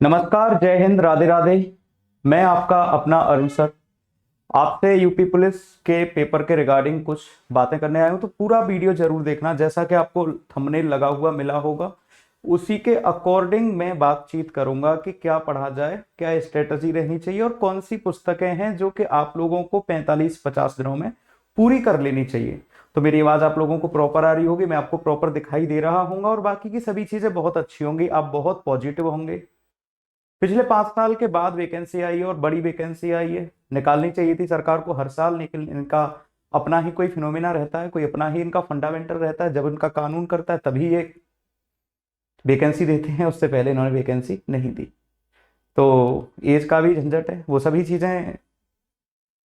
नमस्कार, जय हिंद, राधे राधे। मैं आपका अपना अरुण सर आपसे यूपी पुलिस के पेपर के रिगार्डिंग कुछ बातें करने आया हूँ। तो पूरा वीडियो जरूर देखना, जैसा कि आपको थंबनेल लगा हुआ मिला होगा उसी के अकॉर्डिंग मैं बातचीत करूंगा कि क्या पढ़ा जाए, क्या स्ट्रेटजी रहनी चाहिए और कौन सी पुस्तकें हैं जो कि आप लोगों को 45-50 दिनों में पूरी कर लेनी चाहिए। तो मेरी आवाज आप लोगों को प्रॉपर आ रही होगी, मैं आपको प्रॉपर दिखाई दे रहा हूँ और बाकी की सभी चीजें बहुत अच्छी होंगी, आप बहुत पॉजिटिव होंगे। पिछले 5 साल के बाद वैकेंसी आई है और बड़ी वैकेंसी आई है, निकालनी चाहिए थी सरकार को हर साल। निकल इनका अपना ही कोई फिनोमिना रहता है, कोई अपना ही इनका फंडामेंटल रहता है। जब इनका कानून करता है तभी ये वैकेंसी देते हैं, उससे पहले इन्होंने वैकेंसी नहीं दी। तो एज का भी झंझट है, वो सभी चीजें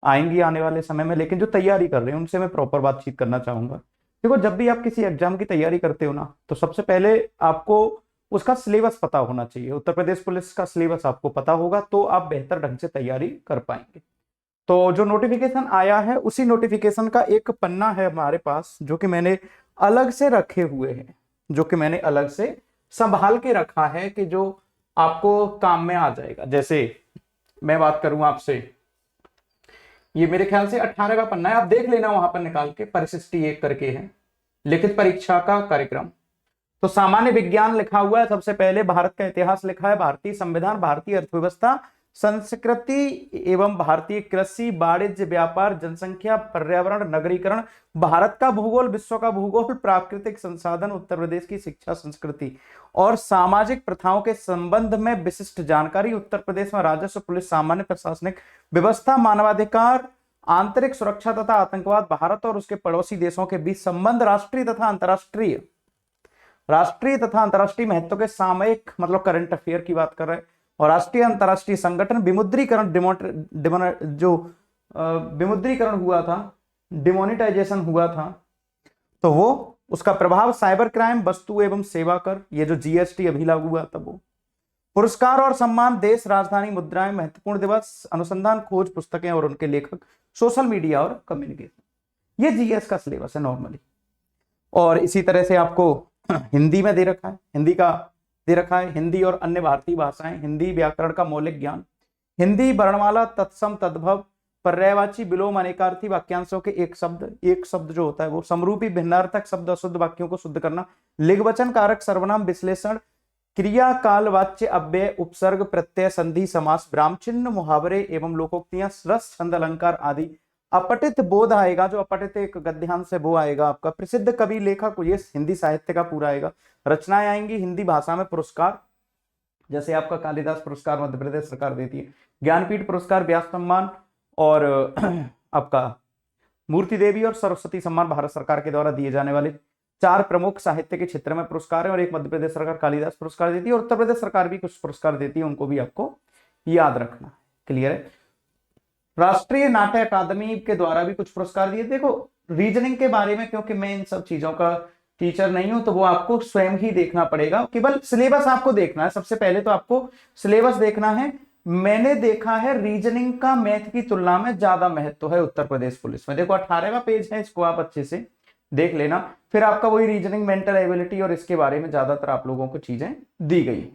आएंगी आने वाले समय में। लेकिन जो तैयारी कर रहे हैं उनसे मैं प्रॉपर बातचीत करना चाहूंगा। देखो, जब भी आप किसी एग्जाम की तैयारी करते हो ना, तो सबसे पहले आपको उसका सिलेबस पता होना चाहिए। उत्तर प्रदेश पुलिस का सिलेबस आपको पता होगा तो आप बेहतर ढंग से तैयारी कर पाएंगे। तो जो नोटिफिकेशन आया है उसी नोटिफिकेशन का एक पन्ना है हमारे पास, जो कि मैंने अलग से रखे हुए हैं, जो कि मैंने अलग से संभाल के रखा है कि जो आपको काम में आ जाएगा। जैसे मैं बात करूं आपसे, ये मेरे ख्याल से 18 का पन्ना है, आप देख लेना वहां पर निकाल के। परिशिष्टि एक करके है, लिखित परीक्षा का कार्यक्रम। तो सामान्य विज्ञान लिखा हुआ है, सबसे पहले भारत का इतिहास लिखा है, भारतीय संविधान, भारतीय अर्थव्यवस्था, संस्कृति एवं भारतीय कृषि, वाणिज्य, व्यापार, जनसंख्या, पर्यावरण, नगरीकरण, भारत का भूगोल, विश्व का भूगोल, प्राकृतिक संसाधन, उत्तर प्रदेश की शिक्षा संस्कृति और सामाजिक प्रथाओं के संबंध में विशिष्ट जानकारी, उत्तर प्रदेश में राजस्व, पुलिस, सामान्य प्रशासनिक व्यवस्था, मानवाधिकार, आंतरिक सुरक्षा तथा आतंकवाद, भारत और उसके पड़ोसी देशों के बीच संबंध, राष्ट्रीय तथा अंतर्राष्ट्रीय महत्व के सामयिक मतलब करंट अफेयर की बात कर रहे हैं, और राष्ट्रीय अंतर्राष्ट्रीय संगठन, विमुद्रीकरण, जो विमुद्रीकरण हुआ था, डिमोनिटाइजेशन हुआ था, तो वो उसका प्रभाव, साइबर क्राइम, वस्तु एवं सेवा कर, ये जो जीएसटी अभी लागू हुआ था वो, पुरस्कार और सम्मान, देश, राजधानी, मुद्राएं, महत्वपूर्ण दिवस, अनुसंधान, खोज, पुस्तकें और उनके लेखक, सोशल मीडिया और कम्युनिकेशन। ये जीएस का सिलेबस है नॉर्मली। और इसी तरह से आपको हिंदी में दे रखा है, हिंदी का दे रखा है, हिंदी और अन्य भारतीय भाषाएं, हिंदी व्याकरण का मौलिक ज्ञान, हिंदी वर्णमाला, तत्सम, तद्भव, पर्यायवाची, विलोम, अनेकार्थी वाक्यांशों के एक शब्द जो होता है वो, समरूपी, भिन्नार्थक शब्द, अशुद्ध वाक्यों को शुद्ध करना, लिंगवचन, कारक, सर्वनाम, विश्लेषण, क्रिया, काल, वाच्य, अव्यय, उपसर्ग, प्रत्यय, संधि, समास, विराम चिन्ह, मुहावरे एवं लोकोक्तियां, रस, छंद, अलंकार आदि। अपठित बोध आएगा, जो अपठित एक गद्यांश है वो आएगा आपका। प्रसिद्ध कवि, लेखक, ये हिंदी साहित्य का पूरा आएगा। रचनाएं आएंगी हिंदी भाषा में। पुरस्कार, जैसे आपका कालिदास पुरस्कार मध्य प्रदेश सरकार देती है, ज्ञानपीठ पुरस्कार, व्यास सम्मान और आपका मूर्ति देवी और सरस्वती सम्मान भारत सरकार के द्वारा दिए जाने वाले 4 प्रमुख साहित्य के क्षेत्र में पुरस्कार है, और एक मध्य प्रदेश सरकार कालिदास पुरस्कार देती है, और उत्तर प्रदेश सरकार भी कुछ पुरस्कार देती है, उनको भी आपको याद रखना। क्लियर है? राष्ट्रीय नाट्य अकादमी के द्वारा भी कुछ पुरस्कार दिए। देखो, रीजनिंग के बारे में क्योंकि मैं इन सब चीजों का टीचर नहीं हूं, तो वो आपको स्वयं ही देखना पड़ेगा। केवल सिलेबस आपको देखना है, सबसे पहले तो आपको सिलेबस देखना है। मैंने देखा है रीजनिंग का मैथ की तुलना में ज्यादा महत्व है उत्तर प्रदेश पुलिस में। देखो 18वां पेज है, इसको आप अच्छे से देख लेना। फिर आपका वही रीजनिंग, मेंटल एबिलिटी और इसके बारे में ज्यादातर आप लोगों को चीजें दी गई।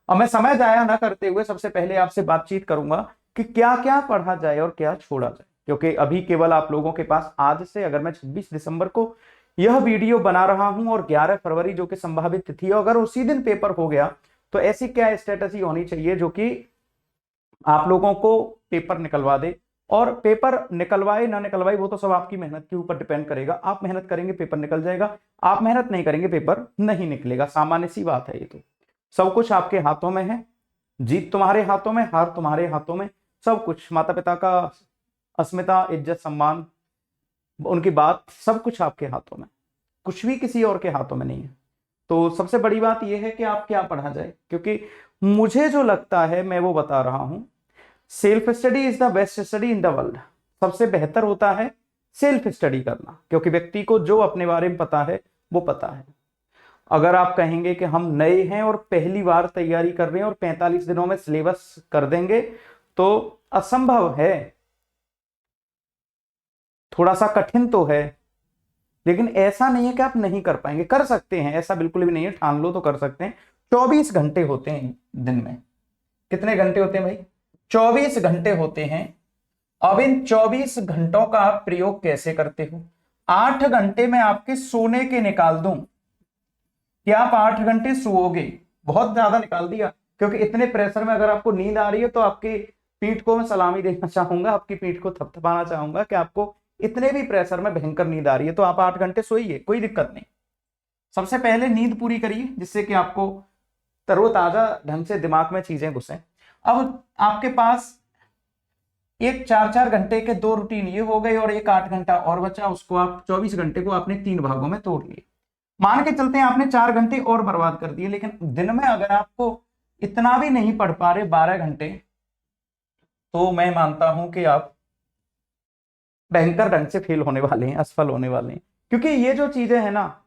अब मैं समय जाया ना करते हुए सबसे पहले आपसे बातचीत करूंगा कि क्या क्या पढ़ा जाए और क्या छोड़ा जाए, क्योंकि अभी केवल आप लोगों के पास आज से, अगर मैं 26 दिसंबर को यह वीडियो बना रहा हूं और 11 फरवरी जो कि संभावित तिथि है, अगर उसी दिन पेपर हो गया तो ऐसी क्या स्ट्रेटजी होनी चाहिए जो कि आप लोगों को पेपर निकलवा दे। और पेपर निकलवाए ना निकलवाए वो तो सब आपकी मेहनत के ऊपर डिपेंड करेगा। आप मेहनत करेंगे पेपर निकल जाएगा, आप मेहनत नहीं करेंगे पेपर नहीं निकलेगा। सामान्य सी बात है ये तो। सब कुछ आपके हाथों में है, जीत तुम्हारे हाथों में, हार तुम्हारे हाथों में। सब कुछ, माता पिता का अस्मिता, इज्जत, सम्मान, उनकी बात, सब कुछ आपके हाथों में, कुछ भी किसी और के हाथों में नहीं है। तो सबसे बड़ी बात यह है कि आप क्या पढ़ा जाए, क्योंकि मुझे जो लगता है मैं वो बता रहा हूं। Self study is the best study in the world. सबसे बेहतर होता है सेल्फ स्टडी करना, क्योंकि व्यक्ति को जो अपने बारे में पता है वो पता है। अगर आप कहेंगे कि हम नए हैं और पहली बार तैयारी कर रहे हैं और 45 दिनों में सिलेबस कर देंगे, तो असंभव है। थोड़ा सा कठिन तो है, लेकिन ऐसा नहीं है कि आप नहीं कर पाएंगे, कर सकते हैं, ऐसा बिल्कुल भी नहीं है। ठान लो तो कर सकते हैं। 24 घंटे होते हैं दिन में। कितने घंटे होते हैं भाई? 24 घंटे होते हैं। अब इन 24 घंटों का आप प्रयोग कैसे करते हो? 8 घंटे में आपके सोने के निकाल दूं कि आप 8 घंटे सोओगे? बहुत ज्यादा निकाल दिया, क्योंकि इतने प्रेशर में अगर आपको नींद आ रही है तो आपकी पीठ को मैं सलामी देना चाहूंगा, आपकी पीठ को थपथपाना चाहूंगा कि आपको इतने भी प्रेशर में भयंकर नींद आ रही है तो आप 8 घंटे सोइए, कोई दिक्कत नहीं। सबसे पहले नींद पूरी करिए जिससे कि आपको तरोताजा ढंग से दिमाग में चीजें घुसें। अब आपके पास एक 4-4 घंटे के 2 रूटीन ये हो गए और एक 8 घंटा और बचा, उसको आप 24 घंटे को आपने 3 भागों में तोड़ लिए। मान के चलते हैं आपने 4 घंटे और बर्बाद कर दिए, लेकिन दिन में अगर आपको इतना भी नहीं पढ़ पा रहे 12 घंटे, तो मैं मानता हूं कि आप भयंकर ढंग से फेल होने वाले हैं, असफल होने वाले हैं। क्योंकि ये जो चीजें हैं ना,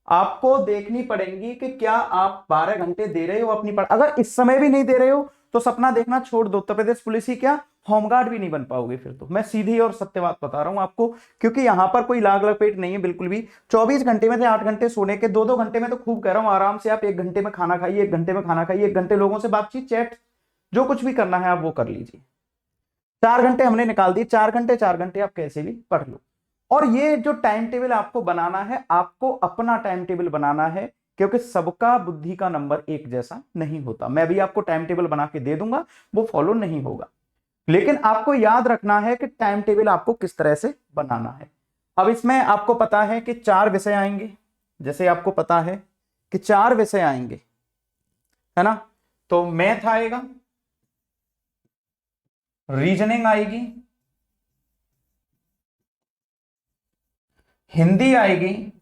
आपको देखनी पड़ेंगी कि क्या आप 12 घंटे दे रहे हो अपनी अगर इस समय भी नहीं दे रहे हो तो सपना देखना छोड़ दो, उत्तर प्रदेश पुलिस ही क्या होमगार्ड भी नहीं बन पाओगे फिर तो। मैं सीधी और सत्य बात बता रहा हूं आपको, क्योंकि यहां पर कोई लाग लपेट नहीं है बिल्कुल भी। 24 घंटे में से 8 घंटे सोने के, 2-2 घंटे में तो खूब कह रहा हूं, आराम से आप 1 घंटे में खाना खाइए, 1 घंटे में खाना खाइए, 1 घंटे लोगों से बातचीत, चैट, जो कुछ भी करना है आप वो कर लीजिए। 4 घंटे हमने निकाल दिए, 4 घंटे आप कैसे भी पढ़ लो। और ये जो टाइम टेबल आपको बनाना है, आपको अपना टाइम टेबल बनाना है, क्योंकि सबका बुद्धि का नंबर एक जैसा नहीं होता। मैं भी आपको टाइम टेबल बना के दे दूंगा, वो फॉलो नहीं होगा, लेकिन आपको याद रखना है कि टाइम टेबल आपको किस तरह से बनाना है। अब इसमें आपको पता है कि 4 विषय आएंगे, जैसे आपको पता है कि 4 विषय आएंगे, है ना? तो मैथ आएगा, रीजनिंग आएगी, हिंदी आएगी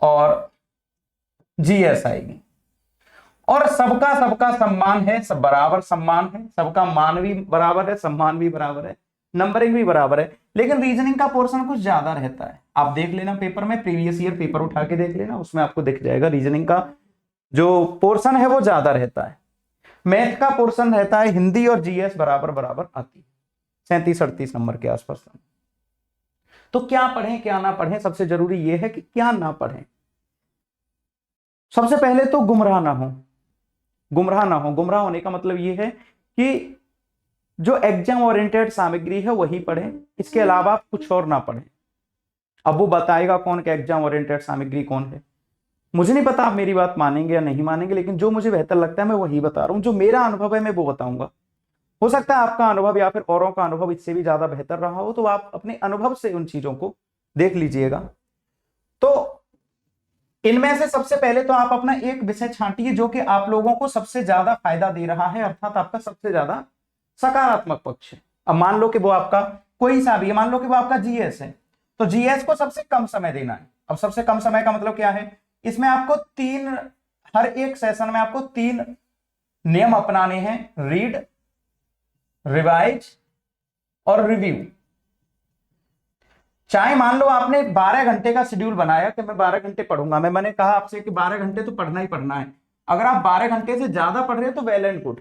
और जीएस आएगी। और सबका सबका सम्मान है, सब बराबर सम्मान है, सबका मान भी बराबर है, सम्मान भी बराबर है, नंबरिंग भी बराबर है। लेकिन रीजनिंग का पोर्शन कुछ ज्यादा रहता है। आप देख लेना पेपर में, प्रीवियस ईयर पेपर उठा के देख लेना, उसमें आपको दिख जाएगा रीजनिंग का जो पोर्शन है वो ज्यादा रहता है। मैथ का पोर्शन रहता है, हिंदी और जीएस बराबर बराबर आती है, 37-38 नंबर के आसपास। तो क्या पढ़ें क्या ना पढ़ें, सबसे जरूरी यह है कि क्या ना पढ़ें। सबसे पहले तो गुमराह ना हो। गुमराह ना हो, गुमराह होने का मतलब यह है कि जो एग्जाम ओरिएंटेड सामग्री है वही पढ़ें, इसके अलावा आप कुछ और ना पढ़ें। अब वो बताएगा कौन कि एग्जाम ओरिएंटेड सामग्री कौन है? मुझे नहीं पता आप मेरी बात मानेंगे या नहीं मानेंगे, लेकिन जो मुझे बेहतर लगता है मैं वही बता रहा हूं, जो मेरा अनुभव है मैं वो बताऊंगा। हो सकता है आपका अनुभव या फिर औरों का अनुभव इससे भी ज्यादा बेहतर रहा हो, तो आप अपने अनुभव से उन चीजों को देख लीजिएगा। तो इनमें से सबसे पहले तो आप अपना एक विषय छांटिए जो कि आप लोगों को सबसे ज्यादा फायदा दे रहा है, अर्थात आपका सबसे ज्यादा सकारात्मक पक्ष है। अब मान लो कि वो आपका कोई सा भी है, मान लो कि वो आपका जीएस है, तो जीएस को सबसे कम समय देना है। अब सबसे कम समय का मतलब क्या है? इसमें आपको हर एक सेशन में आपको 3 नियम अपनाने हैं, रीड, रिवाइज और रिव्यू। चाहे मान लो आपने 12 घंटे का शेड्यूल बनाया कि मैं 12 घंटे पढ़ूंगा, मैंने कहा आपसे कि 12 घंटे तो पढ़ना ही पढ़ना है। अगर आप 12 घंटे से ज्यादा पढ़ रहे हो तो वेल एंड गुड।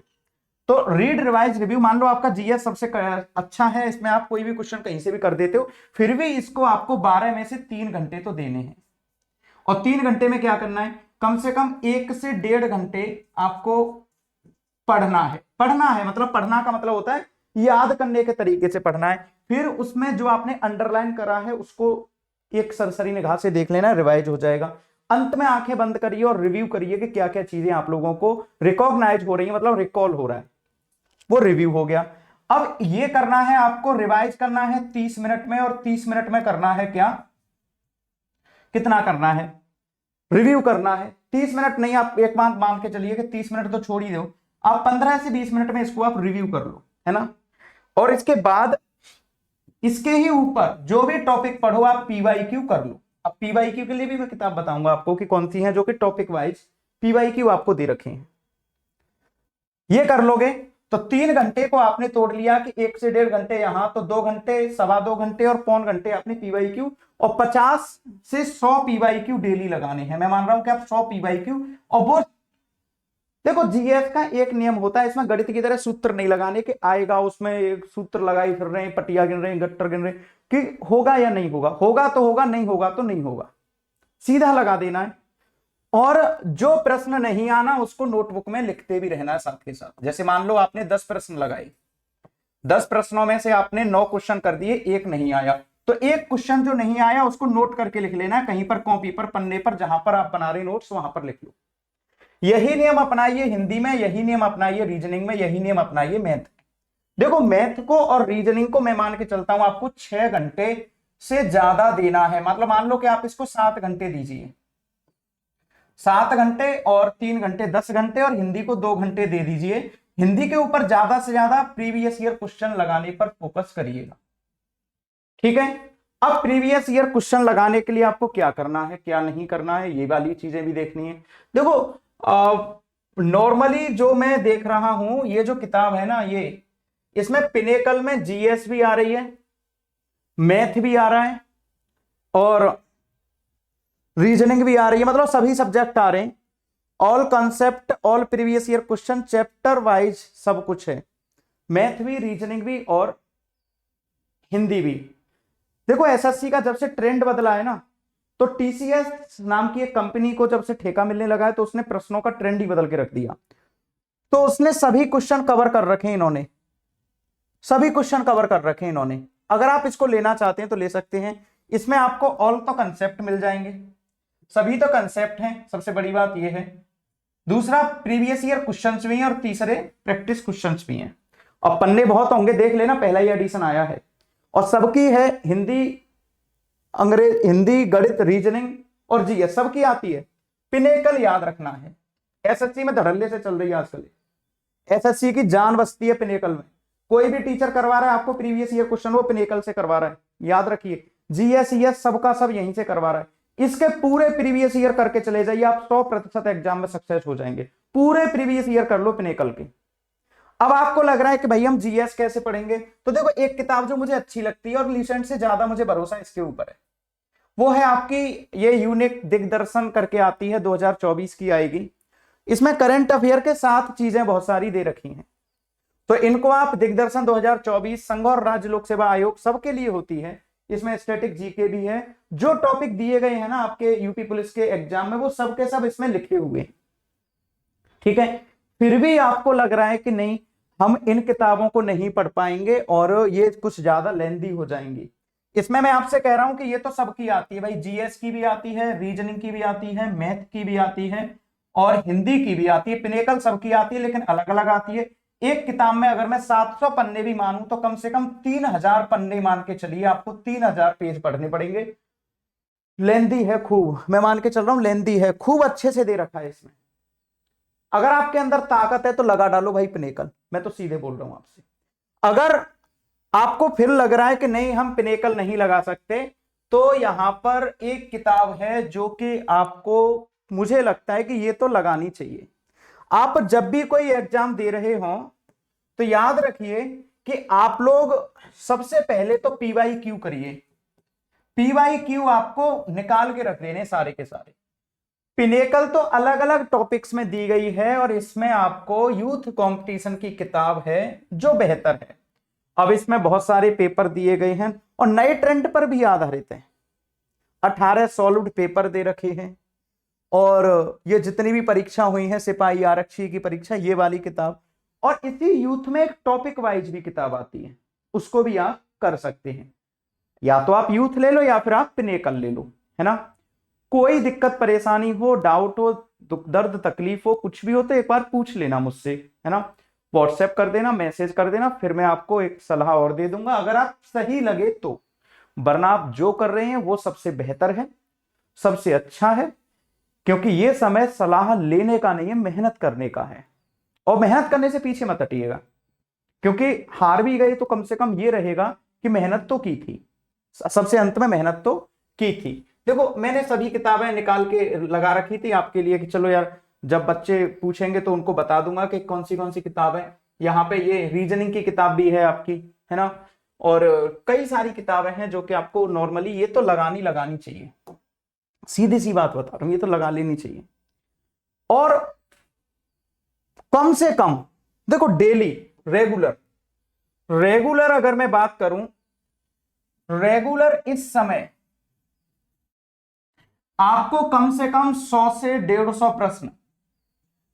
तो रीड, रिवाइज, रिव्यू, मान लो आपका जीएस सबसे अच्छा है, इसमें आप कोई भी क्वेश्चन कहीं से भी कर देते हो, फिर भी इसको आपको 12 में से 3 घंटे तो देने हैं। और 3 घंटे में क्या करना है? कम से कम 1 से 1.5 घंटे आपको पढ़ना है। पढ़ना है मतलब, पढ़ना का मतलब होता है याद करने के तरीके से पढ़ना है। फिर उसमें जो आपने अंडरलाइन करा है उसको एक सरसरी निगाह से देख लेना, रिवाइज हो जाएगा। अंत में आंखें बंद करिए और रिव्यू करिए कि क्या क्या चीजें आप लोगों को रिकॉग्नाइज हो रही है, मतलब रिकॉल हो रहा है, वो रिव्यू हो गया। अब ये करना है आपको, रिवाइज करना है 30 मिनट में, और 30 मिनट में करना है क्या, कितना करना है? रिव्यू करना है। 30 मिनट नहीं, आप एक बात मान के चलिए कि 30 मिनट तो छोड़ ही दो, आप 15 से 20 मिनट में इसको आप रिव्यू कर लो, है ना? और इसके बाद इसके ही ऊपर जो भी टॉपिक पढ़ो आप पीवाईक्यू कर लो। अब पीवाईक्यू के लिए भी मैं किताब बताऊंगा आपको कि कौन सी है, जो कि टॉपिक वाइज पीवाईक्यू आपको दे रखे हैं। ये कर लोगे तो 3 घंटे को आपने तोड़ लिया कि 1 से 1.5 घंटे यहां, तो 2 घंटे, 2.25 घंटे और पौन घंटे अपने पीवाईक्यू, और 50 से 100 पीवाईक्यू डेली लगाने हैं। मैं मान रहा हूं कि आप 100 पीवाईक्यू, और वो देखो जीएस का एक नियम होता है, इसमें गणित की तरह सूत्र नहीं लगाने के आएगा उसमें एक सूत्र लगाई फिर रहे हैं, पटिया गिन रहे हैं, गट्टर गिन रहे हैं कि होगा या नहीं होगा, होगा तो होगा, नहीं होगा तो नहीं होगा, सीधा लगा देना है। और जो प्रश्न नहीं आना उसको नोटबुक में लिखते भी रहना है साथ के साथ। जैसे मान लो आपने 10 प्रश्न लगाए, 10 प्रश्नों में से आपने 9 क्वेश्चन कर दिए, एक नहीं आया, तो एक क्वेश्चन जो नहीं आया उसको नोट करके लिख लेना है कहीं पर, कॉपी पर, पन्ने पर, जहां पर आप बना रहे नोट्स वहां पर लिख लो। यही नियम अपनाइए हिंदी में, यही नियम अपनाइए रीजनिंग में, यही नियम अपनाइए मैथ। देखो मैथ को और रीजनिंग को मैं मान के चलता हूं आपको 6 घंटे से ज्यादा देना है। मतलब मान लो कि आप इसको 7 घंटे दीजिए, 7 घंटे और 3 घंटे 10 घंटे, और हिंदी को 2 घंटे दे दीजिए। हिंदी के ऊपर ज्यादा से ज्यादा प्रीवियस ईयर क्वेश्चन लगाने पर फोकस करिएगा, ठीक है। अब प्रीवियस ईयर क्वेश्चन लगाने के लिए आपको क्या करना है, क्या नहीं करना है, ये वाली चीजें भी देखनी है। देखो नॉर्मली जो मैं देख रहा हूं, ये जो किताब है ना, ये इसमें पिनेकल में जीएस भी आ रही है, मैथ भी आ रहा है, और रीजनिंग भी आ रही है, मतलब सभी सब्जेक्ट आ रहे हैं। All concept, all previous year question, chapter wise सब कुछ है, मैथ भी, रीजनिंग भी और हिंदी भी। देखो एसएससी का जब से ट्रेंड बदला है ना, तो टीसीएस नाम की एक कंपनी को जब से ठेका मिलने लगा है, तो उसने प्रश्नों का ट्रेंड ही बदल के रख दिया। तो उसने सभी क्वेश्चन कवर कर रखे हैं, इन्होंने सभी क्वेश्चन कवर कर रखे हैं इन्होंने। अगर आप इसको लेना चाहते हैं तो ले सकते हैं। इसमें आपको ऑल तो कंसेप्ट मिल जाएंगे, सभी तो कंसेप्ट हैं, सबसे बड़ी बात यह है। दूसरा प्रीवियस ईयर क्वेश्चंस भी हैं, और तीसरे प्रैक्टिस क्वेश्चंस भी हैं। और पन्ने बहुत होंगे, देख लेना, पहला ही एडिशन आया है, और सबकी है हिंदी, अंग्रेज, हिंदी, गणित, रीजनिंग और जीएस सबकी आती है। पिनेकल याद रखना है, एसएससी में धड़ल्ले से चल रही है आजकल, एसएससी की जान बसती है पिनेकल में। कोई भी टीचर करवा रहा है आपको प्रीवियस ईयर क्वेश्चन, वो पिनेकल से करवा रहा है, याद रखिए। जीएस ईएस सबका सब यहीं से करवा रहा है। इसके पूरे प्रीवियस ईयर करके चले जाइए, आप 100% एग्जाम में सक्सेस हो जाएंगे। पूरे प्रीवियस ईयर कर लो पिनेकल के। अब आपको लग रहा है कि भाई हम जीएस कैसे पढ़ेंगे, तो देखो एक किताब जो मुझे अच्छी लगती है और रिसेंट से ज्यादा मुझे भरोसा इसके ऊपर है, वो है आपकी ये यूनिक दिग्दर्शन करके आती है, 2024 की आएगी। इसमें करंट अफेयर के साथ चीजें बहुत सारी दे रखी हैं, तो इनको आप दिग्दर्शन 2024 संघ और राज्य लोक सेवा आयोग सबके लिए होती है। इसमें स्टैटिक जीके भी है, जो टॉपिक दिए गए हैं ना आपके यूपी पुलिस के एग्जाम में, वो सब के सब इसमें लिखे हुए हैं, ठीक है। फिर भी आपको लग रहा है कि नहीं हम इन किताबों को नहीं पढ़ पाएंगे और ये कुछ ज्यादा लेंदी हो जाएंगी, इसमें मैं आपसे कह रहा हूं कि ये तो सबकी आती है भाई, जीएस की भी आती है, रीजनिंग की भी आती है, मैथ की भी आती है और हिंदी की भी आती है। पिनेकल सबकी आती है, लेकिन अलग अलग आती है। एक किताब में अगर मैं 700 पन्ने भी मानूं तो कम से कम 3000 पन्ने मान के चलिए, आपको 3000 पेज पढ़ने पड़ेंगे। लेंदी है खूब, मैं मान के चल रहा हूं लेंदी है खूब, अच्छे से दे रखा है इसमें। अगर आपके अंदर ताकत है तो लगा डालो भाई पिनेकल, मैं तो सीधे बोल रहा हूं आपसे। अगर आपको फिर लग रहा है कि नहीं हम पिनेकल नहीं लगा सकते, तो यहां पर एक किताब है जो कि आपको, मुझे लगता है कि ये तो लगानी चाहिए। आप जब भी कोई एग्जाम दे रहे हो तो याद रखिए कि आप लोग सबसे पहले तो पीवाईक्यू करिए। पीवाईक्यू आपको निकाल के रख देने सारे के सारे। पिनेकल तो अलग अलग टॉपिक्स में दी गई है, और इसमें आपको यूथ कंपटीशन की किताब है जो बेहतर है। अब इसमें बहुत सारे पेपर दिए गए हैं और नए ट्रेंड पर भी आधारित हैं। 18 सॉल्व्ड पेपर दे रखे हैं, और ये जितनी भी परीक्षा हुई है, सिपाही आरक्षी की परीक्षा, ये वाली किताब, और इसी यूथ में एक टॉपिक वाइज भी किताब आती है, उसको भी आप कर सकते हैं। या तो आप यूथ ले लो या फिर आप पिनेकल ले लो, है ना। कोई दिक्कत परेशानी हो, डाउट हो, दुख दर्द तकलीफ हो, कुछ भी हो तो एक बार पूछ लेना मुझसे, है ना। व्हाट्सएप कर देना, मैसेज कर देना, फिर मैं आपको एक सलाह और दे दूंगा अगर आप सही लगे तो। वरना आप जो कर रहे हैं वो सबसे बेहतर है, सबसे अच्छा है, क्योंकि ये समय सलाह लेने का नहीं है, मेहनत करने का है। और मेहनत करने से पीछे मत हटिएगा, क्योंकि हार भी गए तो कम से कम ये रहेगा कि मेहनत तो की थी, सबसे अंत में मेहनत तो की थी। देखो मैंने सभी किताबें निकाल के लगा रखी थी आपके लिए कि चलो यार जब बच्चे पूछेंगे तो उनको बता दूंगा कि कौन सी किताब है। यहाँ पे ये रीजनिंग की किताब भी है आपकी, है ना, और कई सारी किताबें हैं जो कि आपको नॉर्मली ये तो लगानी चाहिए, सीधी सी बात बता रहा हूं, ये तो लगा लेनी चाहिए। और कम से कम देखो डेली रेगुलर अगर मैं बात करूं, रेगुलर इस समय आपको कम से कम 100 से 150 प्रश्न,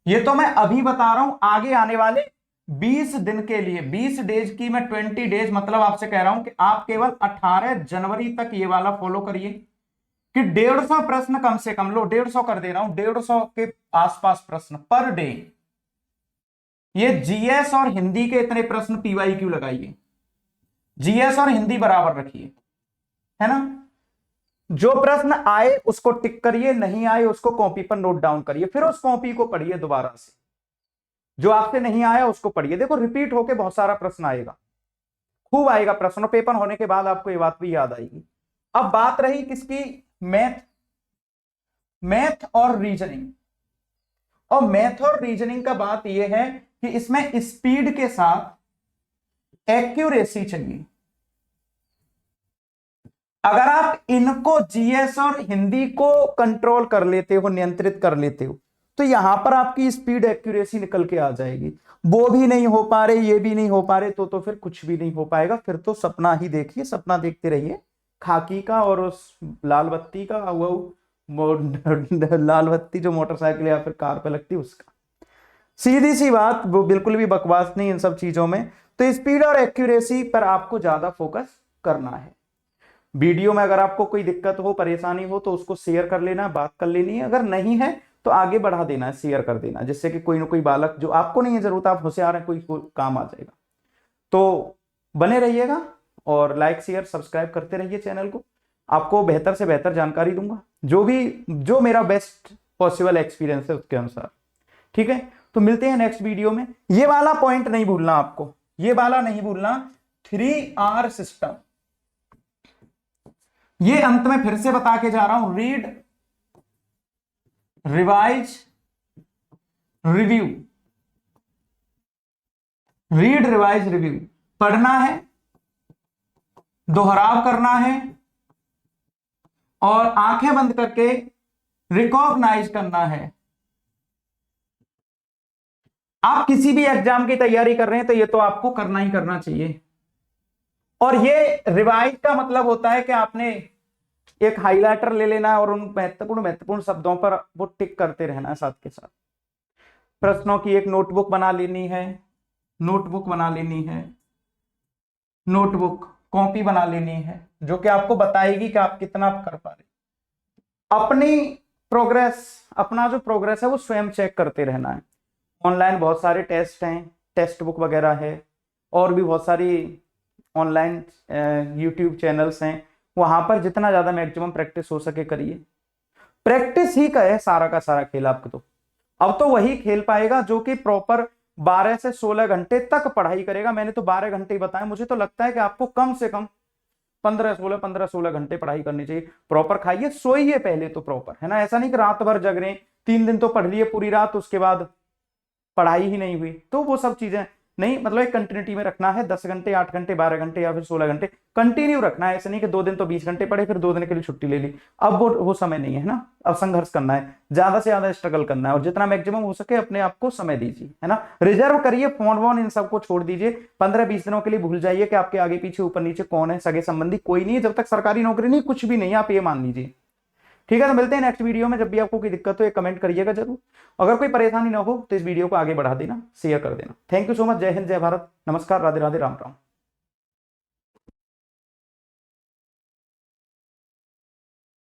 ये तो मैं अभी बता रहा हूं, आगे आने वाले 20 दिन के लिए, 20 डेज की मैं 20 डेज मतलब आपसे कह रहा हूं कि आप केवल 18 जनवरी तक ये वाला फॉलो करिए कि 150 प्रश्न कम से कम, लो 150 कर दे रहा हूं, 150 के आसपास प्रश्न पर डे। ये जीएस और हिंदी के इतने प्रश्न पीवाईक्यू लगाइए, जीएस और हिंदी बराबर रखिए, है ना। जो प्रश्न आए उसको टिक करिए, नहीं आए उसको कॉपी पर नोट डाउन करिए, फिर उस कॉपी को पढ़िए दोबारा से। जो आपसे नहीं आया उसको पढ़िए, देखो रिपीट होके बहुत सारा प्रश्न आएगा, खूब आएगा प्रश्न, पेपर होने के बाद आपको ये बात भी याद आएगी। अब बात रही किसकी, मैथ और रीजनिंग। और मैथ और रीजनिंग का बात यह है कि इसमें स्पीड के साथ एक्यूरेसी चाहिए। अगर आप इनको जीएस और हिंदी को कंट्रोल कर लेते हो, नियंत्रित कर लेते हो, तो यहां पर आपकी स्पीड एक्यूरेसी निकल के आ जाएगी। वो भी नहीं हो पा रहे, ये भी नहीं हो पा रहे, तो फिर कुछ भी नहीं हो पाएगा। फिर तो सपना ही देखिए, सपना देखते रहिए खाकी का और उस लाल बत्ती का, वो लाल बत्ती जो मोटरसाइकिल या फिर कार पे लगती है उसका। सीधी सी बात, वो बिल्कुल भी बकवास नहीं इन सब चीजों में। तो स्पीड और एक्यूरेसी पर आपको ज्यादा फोकस करना है। वीडियो में अगर आपको कोई दिक्कत हो, परेशानी हो, तो उसको शेयर कर लेना, बात कर लेनी है। अगर नहीं है तो आगे बढ़ा देना है, शेयर कर देना, जिससे कि कोई ना कोई बालक, जो आपको नहीं है जरूरत, आप होशियार हैं, कोई काम आ जाएगा। तो बने रहिएगा और लाइक शेयर सब्सक्राइब करते रहिए चैनल को। आपको बेहतर से बेहतर जानकारी दूंगा, जो मेरा बेस्ट पॉसिबल एक्सपीरियंस है उसके अनुसार। ठीक है, तो मिलते हैं नेक्स्ट वीडियो में। ये वाला पॉइंट नहीं भूलना आपको, ये वाला नहीं भूलना, 3R सिस्टम। ये अंत में फिर से बता के जा रहा हूं, read, revise, review. Read, revise, review पढ़ना है, दोहराव करना है और आंखें बंद करके रिकॉग्नाइज करना है। आप किसी भी एग्जाम की तैयारी कर रहे हैं तो ये तो आपको करना ही करना चाहिए। और ये रिवाइज का मतलब होता है कि आपने एक हाइलाइटर ले लेना है और उन महत्वपूर्ण शब्दों पर वो टिक करते रहना है। साथ के साथ प्रश्नों की एक नोटबुक बना लेनी है, नोटबुक बना लेनी है, नोटबुक कॉपी बना लेनी है, जो कि आपको बताएगी कि आप कितना कर पा रहे। अपनी प्रोग्रेस, अपना जो प्रोग्रेस है वो स्वयं चेक करते रहना है। ऑनलाइन बहुत सारे टेस्ट हैं, टेक्स्ट बुक वगैरह है, और भी बहुत सारी ऑनलाइन यूट्यूब चैनल्स हैं। वहां पर जितना ज्यादा मैक्सिमम प्रैक्टिस हो सके करिए। प्रैक्टिस ही का है सारा का सारा खेल। आपको तो अब तो वही खेल पाएगा जो कि प्रॉपर 12 से 16 घंटे तक पढ़ाई करेगा। मैंने तो 12 घंटे ही बताया, मुझे तो लगता है कि आपको कम से कम 15-16 घंटे पढ़ाई करनी चाहिए। प्रॉपर खाइए, सोइए पहले तो प्रॉपर, है ना। ऐसा नहीं कि रात भर जग रहे, 3 दिन तो पढ़ लिए पूरी रात, उसके बाद पढ़ाई ही नहीं हुई, तो वो सब चीजें नहीं। मतलब एक कंटिन्यूटी में रखना है, 10 घंटे, 8 घंटे, 12 घंटे या फिर 16 घंटे कंटिन्यू रखना है। ऐसे नहीं कि 2 दिन तो 20 घंटे पढ़े, फिर 2 दिन के लिए छुट्टी ले ली। अब वो समय नहीं है ना। अब संघर्ष करना है, ज्यादा से ज्यादा स्ट्रगल करना है, और जितना मैक्सिमम हो सके अपने आप को समय दीजिए, है ना। रिजर्व करिए, फोन वोन इन सबको छोड़ दीजिए। 15-20 दिनों के लिए भूल जाइए कि आपके आगे पीछे ऊपर नीचे कौन है, सगे संबंधी कोई नहीं है। जब तक सरकारी नौकरी नहीं, कुछ भी नहीं, आप ये मान लीजिए। ठीक है, तो मिलते हैं नेक्स्ट वीडियो में। जब भी आपको कोई दिक्कत हो, एक कमेंट करिएगा जरूर। अगर कोई परेशानी ना हो तो इस वीडियो को आगे बढ़ा देना, शेयर कर देना। Thank you so much. जय हिंद, जय भारत, नमस्कार, राधे राधे, राम राम।